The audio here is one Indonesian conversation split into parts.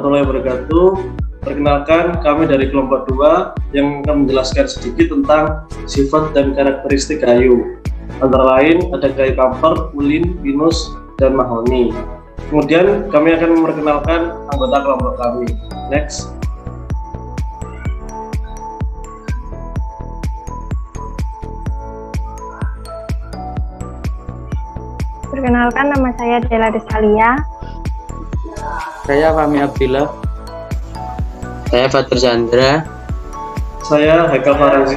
warahmatullahi wabarakatuh. Perkenalkan, kami dari kelompok 2 yang akan menjelaskan sedikit tentang sifat dan karakteristik kayu. Antara lain ada kayu kamper, ulin, pinus, dan mahoni. Kemudian kami akan memperkenalkan anggota kelompok kami. Next. Perkenalkan, nama saya Dela Desalia. Saya Fahmi Abdillah. Saya Fatur Chandra. Saya Haikal Faranzi.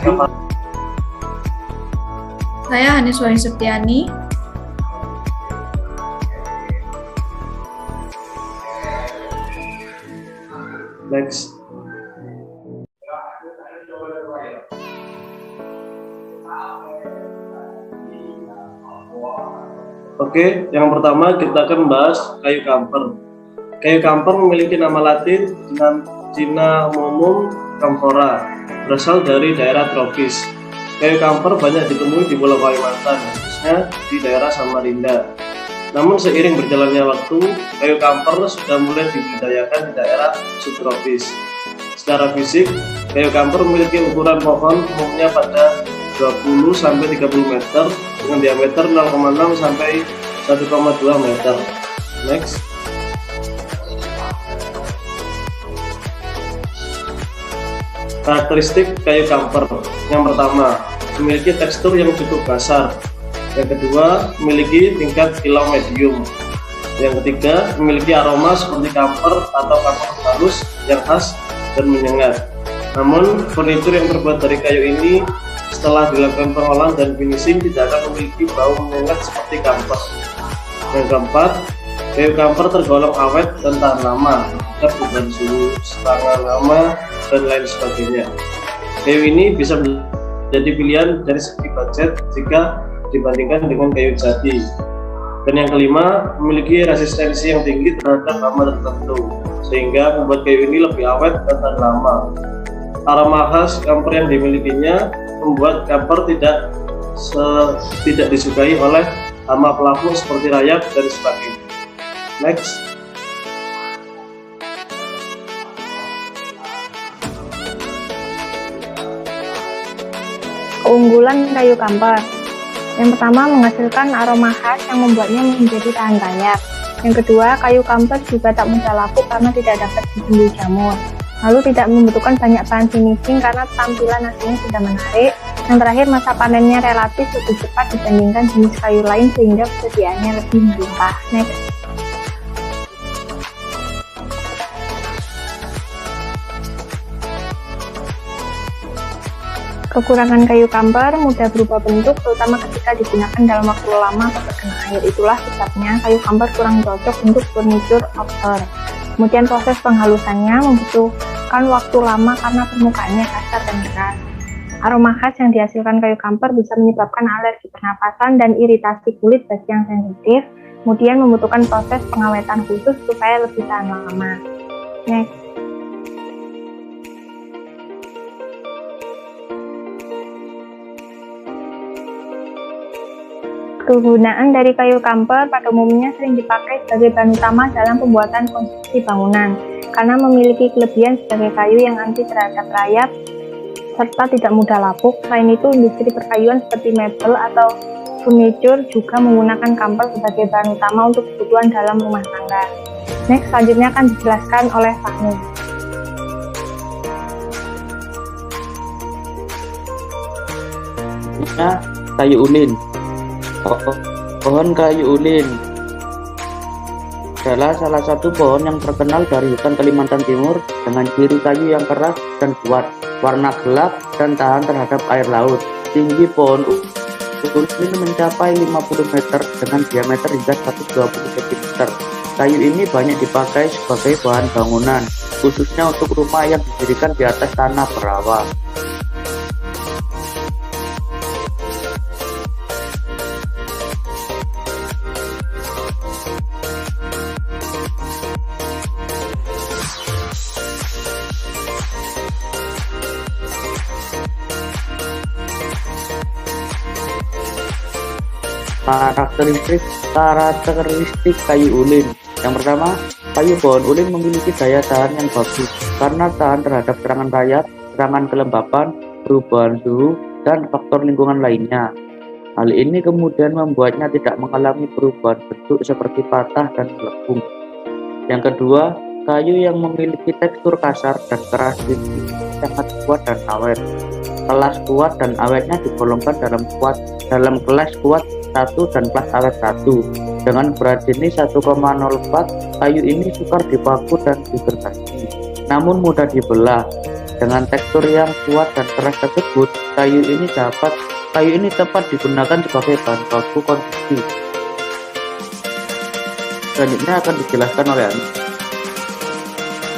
Saya Hanis Wahyu Septiani. Next. Oke, yang pertama kita akan membahas kayu kamper. Kayu kamper memiliki nama Latin Cinnamomum camphora, berasal dari daerah tropis. Kayu kamper banyak ditemui di Pulau Kalimantan, khususnya di daerah Samarinda. Namun seiring berjalannya waktu, kayu kamper sudah mulai dibudidayakan di daerah subtropis. Secara fisik, kayu kamper memiliki ukuran pohon umumnya pada 20-30 meter dengan diameter 0,6 sampai 1,2 meter. Next. Karakteristik kayu kamper. Yang pertama, memiliki tekstur yang cukup kasar. Yang kedua, memiliki tingkat kilau medium. Yang ketiga, memiliki aroma seperti kamper atau kamper halus yang khas dan menyengat. Namun, furnitur yang terbuat dari kayu ini setelah dilakukan pengolahan dan finishing tidak akan memiliki bau menyengat seperti kamper. Yang keempat, kayu kamper tergolong awet dan tahan lama terhadap perubahan suhu, serangan hama, dan lain sebagainya. Kayu ini bisa menjadi pilihan dari segi budget jika dibandingkan dengan kayu jati. Dan yang kelima, memiliki resistensi yang tinggi terhadap hama tertentu, sehingga membuat kayu ini lebih awet dan tahan lama. Aroma khas kamper yang dimilikinya membuat kamper tidak disukai oleh hama pelapuk seperti rayap dan sebagainya. Next. Keunggulan kayu kamper. Yang pertama, menghasilkan aroma khas yang membuatnya menjadi tahan rayap. Yang kedua, kayu kamper juga tak mudah lapuk karena tidak dapat dibumbui jamur. Lalu tidak membutuhkan banyak bahan finishing karena tampilan aslinya sudah menarik. Yang terakhir, masa panennya relatif lebih cepat dibandingkan jenis kayu lain sehingga persediaannya lebih melimpah. Next. Kekurangan kayu kamper mudah berubah bentuk, terutama ketika digunakan dalam waktu lama atau terkena air. Itulah sebabnya kayu kamper kurang cocok untuk furniture outdoor. Kemudian proses penghalusannya membutuhkan waktu lama karena permukaannya kasar dan keras. Aroma khas yang dihasilkan kayu kamper bisa menyebabkan alergi pernapasan dan iritasi kulit bagi yang sensitif. Kemudian membutuhkan proses pengawetan khusus supaya lebih tahan lama. Next. Kegunaan dari kayu kamper pada umumnya sering dipakai sebagai bahan utama dalam pembuatan konstruksi bangunan karena memiliki kelebihan sebagai kayu yang anti terhadap rayap serta tidak mudah lapuk. Selain itu, industri perkayuan seperti mebel atau furniture juga menggunakan kamper sebagai bahan utama untuk kebutuhan dalam rumah tangga. Next, selanjutnya akan dijelaskan oleh Fahmi. Kayu ulin. Pohon kayu ulin adalah salah satu pohon yang terkenal dari hutan Kalimantan Timur dengan ciri kayu yang keras dan kuat, warna gelap dan tahan terhadap air laut. Tinggi pohon ulin mencapai 50 meter dengan diameter hingga 120 cm. Kayu ini banyak dipakai sebagai bahan bangunan, khususnya untuk rumah yang didirikan di atas tanah berawa. Karakteristik kayu ulin. Yang pertama, Kayu pohon ulin memiliki daya tahan yang bagus karena tahan terhadap serangan rayap, serangan kelembapan, perubahan suhu, dan faktor lingkungan lainnya. Hal ini kemudian membuatnya tidak mengalami perubahan bentuk seperti patah dan melengkung. Yang kedua, kayu yang memiliki tekstur kasar dan keras ini sangat kuat dan awet. Kelas kuat dan awetnya digolongkan dalam kelas kuat 1 dan kelas awet 1. Dengan berat jenis 1,04, kayu ini sukar dipaku dan digergaji, namun mudah dibelah. Dengan tekstur yang kuat dan keras tersebut, kayu ini tepat digunakan sebagai bahan baku konstruksi. Selanjutnya akan dijelaskan oleh Ani.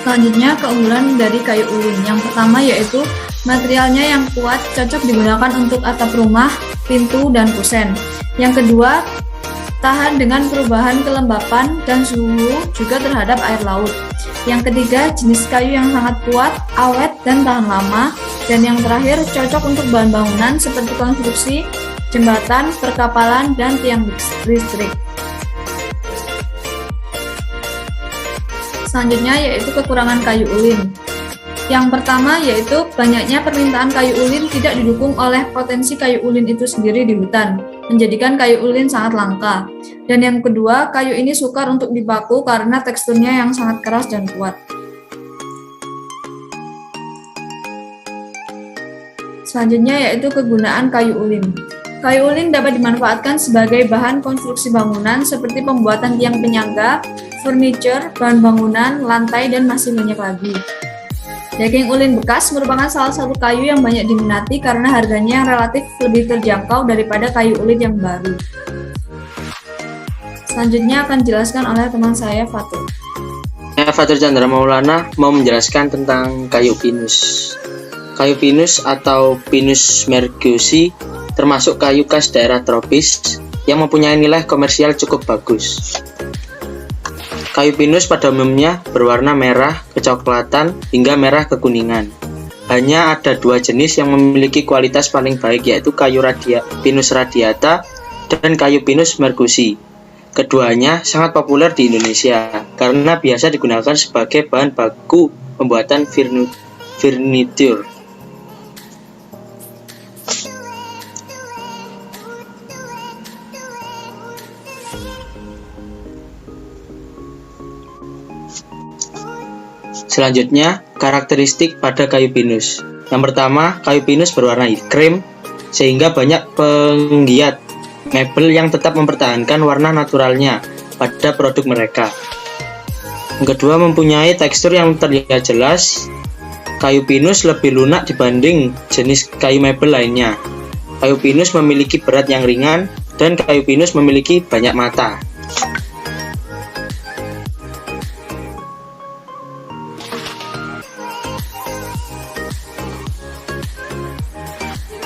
Selanjutnya, keunggulan dari kayu ulin. Yang pertama yaitu materialnya yang kuat, cocok digunakan untuk atap rumah, pintu, dan kusen. Yang kedua, tahan dengan perubahan kelembapan dan suhu juga terhadap air laut. Yang ketiga, jenis kayu yang sangat kuat, awet, dan tahan lama. Dan yang terakhir, cocok untuk bahan bangunan seperti konstruksi, jembatan, perkapalan, dan tiang listrik. Selanjutnya yaitu kekurangan kayu ulin. Yang pertama yaitu banyaknya permintaan kayu ulin tidak didukung oleh potensi kayu ulin itu sendiri di hutan, menjadikan kayu ulin sangat langka. Dan yang kedua, kayu ini sukar untuk dipaku karena teksturnya yang sangat keras dan kuat. Selanjutnya yaitu kegunaan kayu ulin. Kayu ulin dapat dimanfaatkan sebagai bahan konstruksi bangunan seperti pembuatan tiang penyangga, furniture, bahan bangunan, lantai, dan masih banyak lagi. Daging ulin bekas merupakan salah satu kayu yang banyak diminati karena harganya yang relatif lebih terjangkau daripada kayu ulin yang baru. Selanjutnya akan dijelaskan oleh teman saya, Fatur. Saya Fatur Chandra Maulana mau menjelaskan tentang kayu pinus. Kayu pinus atau Pinus mergiosi termasuk kayu khas daerah tropis yang mempunyai nilai komersial cukup bagus. Kayu pinus pada umumnya berwarna merah kecoklatan hingga merah kekuningan. Hanya ada dua jenis yang memiliki kualitas paling baik, yaitu kayu Pinus radiata dan kayu Pinus mergiosi. Keduanya sangat populer di Indonesia karena biasa digunakan sebagai bahan baku pembuatan furniture. Selanjutnya, karakteristik pada kayu pinus. Yang pertama, kayu pinus berwarna krim sehingga banyak penggiat mebel yang tetap mempertahankan warna naturalnya pada produk mereka. Yang kedua, mempunyai tekstur yang terlihat jelas. Kayu pinus lebih lunak dibanding jenis kayu mebel lainnya. Kayu pinus memiliki berat yang ringan dan kayu pinus memiliki banyak mata.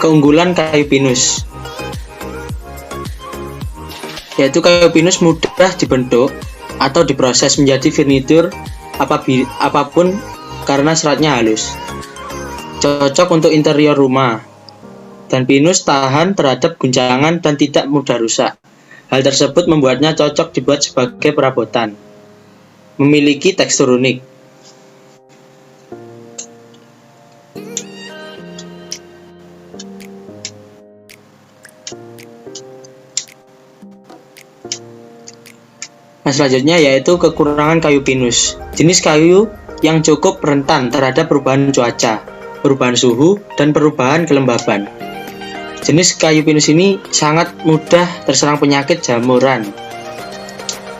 Keunggulan kayu pinus, yaitu kayu pinus mudah dibentuk atau diproses menjadi furnitur apapun karena seratnya halus. Cocok untuk interior rumah. Dan pinus tahan terhadap guncangan dan tidak mudah rusak. Hal tersebut membuatnya cocok dibuat sebagai perabotan. Memiliki tekstur unik. Nah, selanjutnya yaitu kekurangan kayu pinus. Jenis kayu yang cukup rentan terhadap perubahan cuaca, perubahan suhu, dan perubahan kelembaban. Jenis kayu pinus ini sangat mudah terserang penyakit jamuran,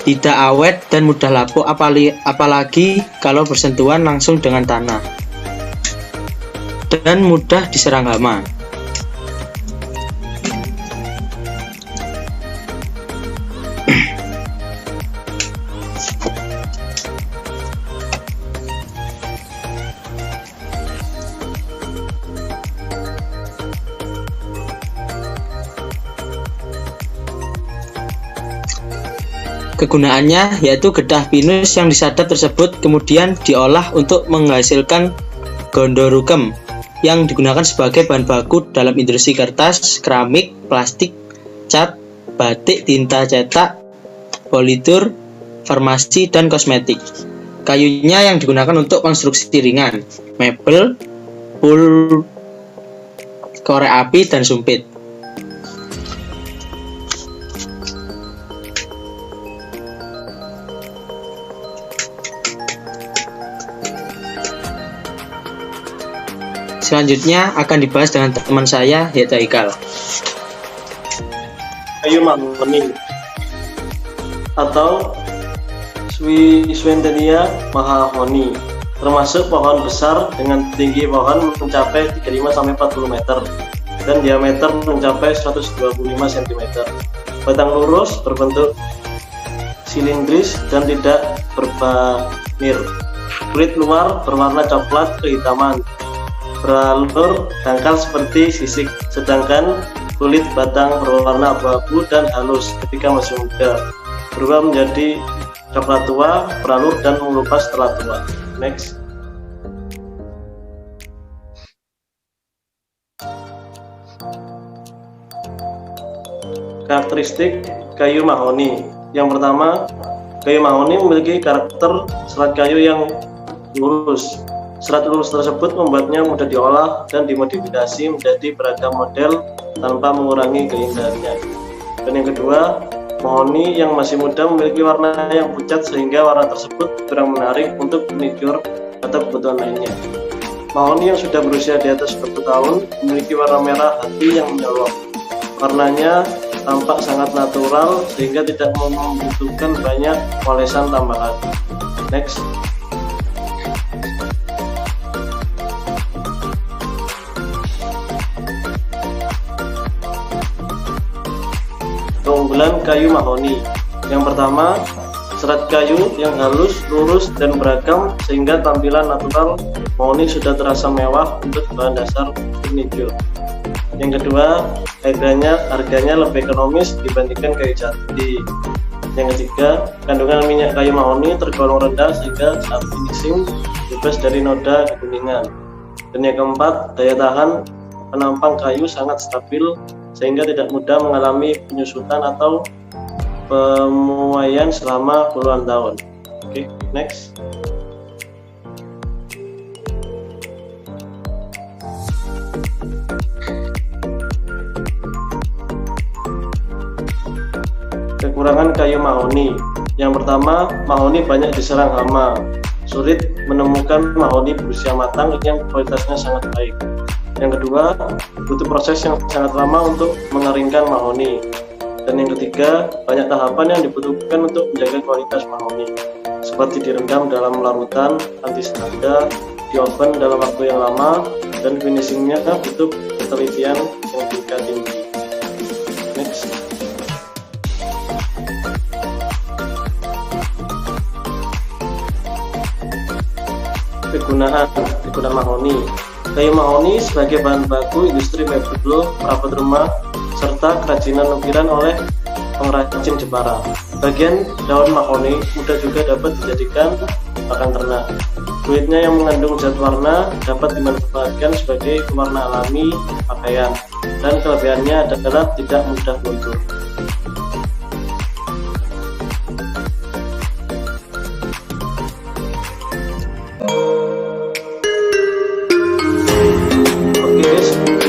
tidak awet dan mudah lapuk apalagi kalau bersentuhan langsung dengan tanah, dan mudah diserang hama. Kegunaannya yaitu getah pinus yang disadap tersebut kemudian diolah untuk menghasilkan gondorukem yang digunakan sebagai bahan baku dalam industri kertas, keramik, plastik, cat, batik, tinta cetak, politur, farmasi, dan kosmetik. Kayunya yang digunakan untuk konstruksi ringan, mebel, pul, korek api, dan sumpit. Selanjutnya akan dibahas dengan teman saya, yaitu Haikal. Kayu mahoni atau Swinternia mahoni, termasuk pohon besar dengan tinggi pohon mencapai 35-40 meter dan diameter mencapai 125 cm. Batang lurus, berbentuk silindris dan tidak berbanir. Kulit luar berwarna coklat kehitaman, beralur dangkal seperti sisik, sedangkan kulit batang berwarna abu-abu dan halus ketika masih muda, berubah menjadi coklat tua, beralur dan mengelupas setelah tua. Next. Karakteristik kayu mahoni. Yang pertama, kayu mahoni memiliki karakter serat kayu yang lurus. Serat lurus tersebut membuatnya mudah diolah dan dimodifikasi menjadi beragam model tanpa mengurangi keindahannya. Dan yang kedua, mahoni yang masih muda memiliki warna yang pucat sehingga warna tersebut kurang menarik untuk furnitur atau kebutuhan lainnya. Mahoni yang sudah berusia di atas 10 tahun memiliki warna merah hati yang menyolok. Warnanya tampak sangat natural sehingga tidak membutuhkan banyak polesan tambahan. Next. Keunggulan kayu mahoni. Yang pertama, serat kayu yang halus, lurus, dan beragam sehingga tampilan natural mahoni sudah terasa mewah untuk bahan dasar furnitur. Yang kedua, harganya lebih ekonomis dibandingkan kayu jati. Yang ketiga, kandungan minyak kayu mahoni tergolong rendah sehingga saat finishing bebas dari noda kekuningan. Dan yang keempat, daya tahan penampang kayu sangat stabil sehingga tidak mudah mengalami penyusutan atau pemuaian selama puluhan tahun. Oke, next. Kekurangan kayu mahoni. Yang pertama, mahoni banyak diserang hama. Sulit menemukan mahoni berusia matang yang kualitasnya sangat baik. Yang kedua, butuh proses yang sangat lama untuk mengeringkan mahoni. Dan yang ketiga, banyak tahapan yang dibutuhkan untuk menjaga kualitas mahoni, seperti direndam dalam larutan anti serangga, di oven dalam waktu yang lama, dan finishingnya butuh ketelitian yang tingkat tinggi. Next. Kegunaan mahoni. Kayu mahoni sebagai bahan baku industri mebel, perabot rumah, serta kerajinan ukiran oleh pengrajin Jepara. Bagian daun mahoni muda juga dapat dijadikan pakan ternak. Kulitnya yang mengandung zat warna dapat dimanfaatkan sebagai pewarna alami pakaian, dan kelebihannya adalah tidak mudah luntur.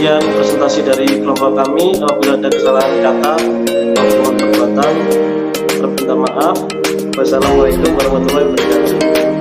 Sekian presentasi dari kelompok kami. Apabila ada kesalahan kata maupun perbuatan, saya minta maaf. Wassalamualaikum warahmatullahi wabarakatuh.